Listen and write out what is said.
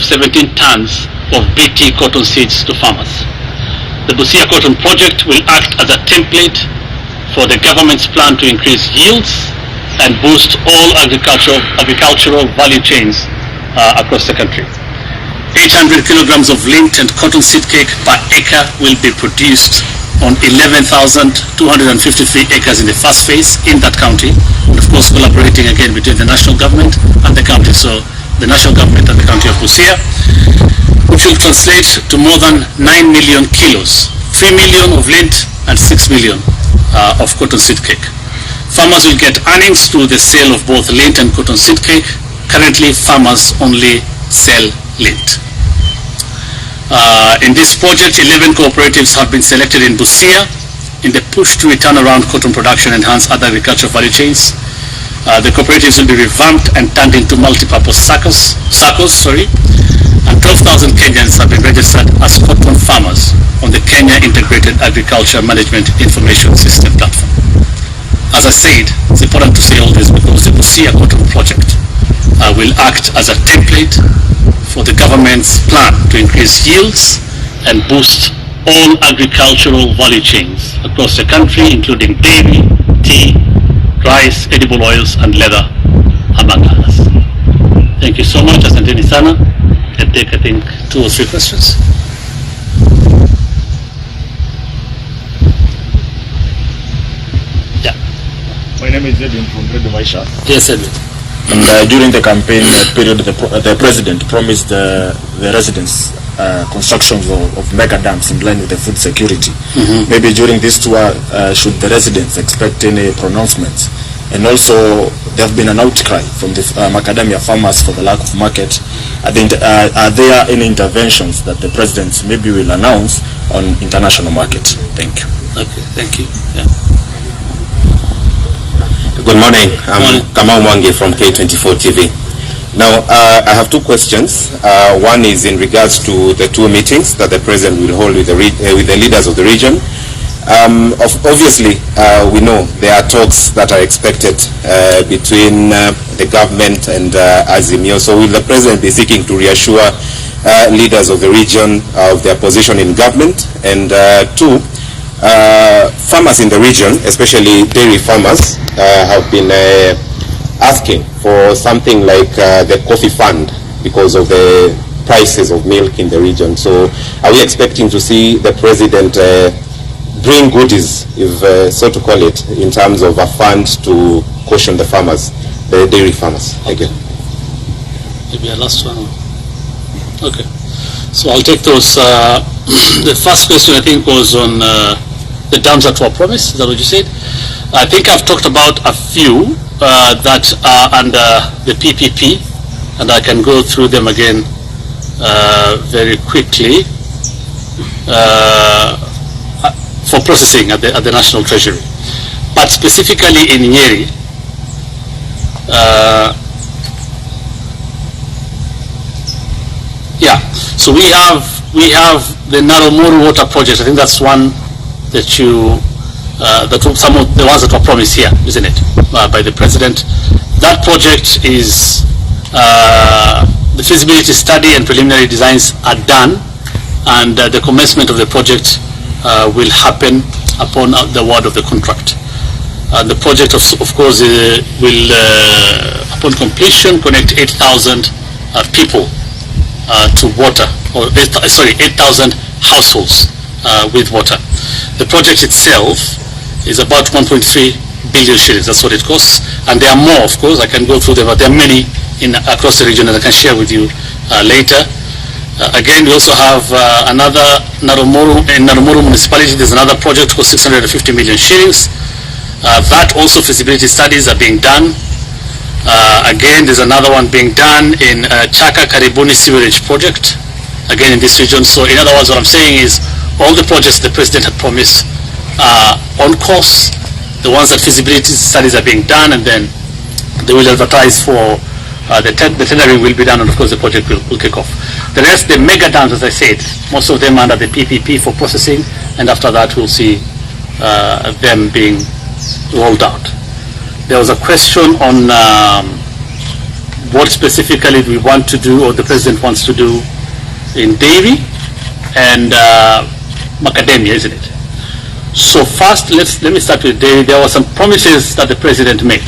of 17 tons of BT cotton seeds to farmers. The Busia Cotton Project will act as a template for the government's plan to increase yields and boost all agricultural value chains across the country. 800 kilograms of lint and cotton seed cake per acre will be produced on 11,253 acres in the first phase in that county, and of course collaborating again between the national government and the county. So the national government and the county of Busia, which will translate to more than 9 million kilos, 3 million of lint and 6 million of cotton seed cake. Farmers will get earnings through the sale of both lint and cotton seed cake. Currently, farmers only sell lint. In this project, 11 cooperatives have been selected in Busia in the push to return around cotton production and enhance other agricultural value chains. The cooperatives will be revamped and turned into multi-purpose circles, and 12,000 Kenyans have been registered as cotton farmers on the Kenya Integrated Agriculture Management Information System platform. As I said, it's important to say all this because the Busia Cotton Project will act as a template for the government's plan to increase yields and boost all agricultural value chains across the country, including dairy, tea, rice, edible oils, and leather, among others. Thank you so much. Asanteni sana. I'll take, I think, 2 or 3 questions. Yeah. My name is Edwin from Radio Maisha. Yes, Edwin. And during the campaign period, the president promised the residents constructions of mega dams in line with the food security. Maybe during this tour, should the residents expect any pronouncements? And also, there have been an outcry from the macadamia farmers for the lack of market. Are there any interventions that the president maybe will announce on international market? Thank you. Okay, thank you. Yeah. Good morning. I'm Kamau Mwangi from K24 TV. Now, I have 2 questions. One is in regards to the 2 meetings that the president will hold with the leaders of the region. Obviously, we know there are talks that are expected between the government and Azimio. So will the president be seeking to reassure leaders of the region of their position in government? And 2, farmers in the region, especially dairy farmers, have been asking for something like the coffee fund because of the prices of milk in the region. So are we expecting to see the president bring goodies, if so to call it, in terms of a fund to caution the farmers, the dairy farmers? Thank you. Maybe a last one. Okay. So I'll take those. The first question I think was on the dams that were promised. Is that what you said? I think I've talked about a few that are under the PPP, and I can go through them again very quickly for processing at the National Treasury. But specifically in Nyeri, so we have the Narumuru water project. I think that's one that you some of the ones that were promised here, isn't it, by the president? That project is the feasibility study and preliminary designs are done, and the commencement of the project will happen upon the award of the contract. The project, of course, will, upon completion, connect 8,000 people to water, or 8,000 households with water. The project itself is about 1.3 billion shillings. That's what it costs, and there are more, of course. I can go through them, but there are many across the region that I can share with you later. Again, we also have another in Narumuru municipality. There's another project for 650 million shillings. That also feasibility studies are being done. Again, there's another one being done in Chaka Karibuni sewerage project, again in this region. So in other words, what I'm saying is all the projects the president had promised are on course. The ones that feasibility studies are being done, and then they will advertise for the tendering will be done, and of course the project will kick off. The rest, the mega dams, as I said, most of them under the PPP for processing, and after that we'll see them being rolled out. There was a question on what specifically we want to do, or the president wants to do in dairy and macadamia, isn't it? So first, let me start with dairy. There were some promises that the president made.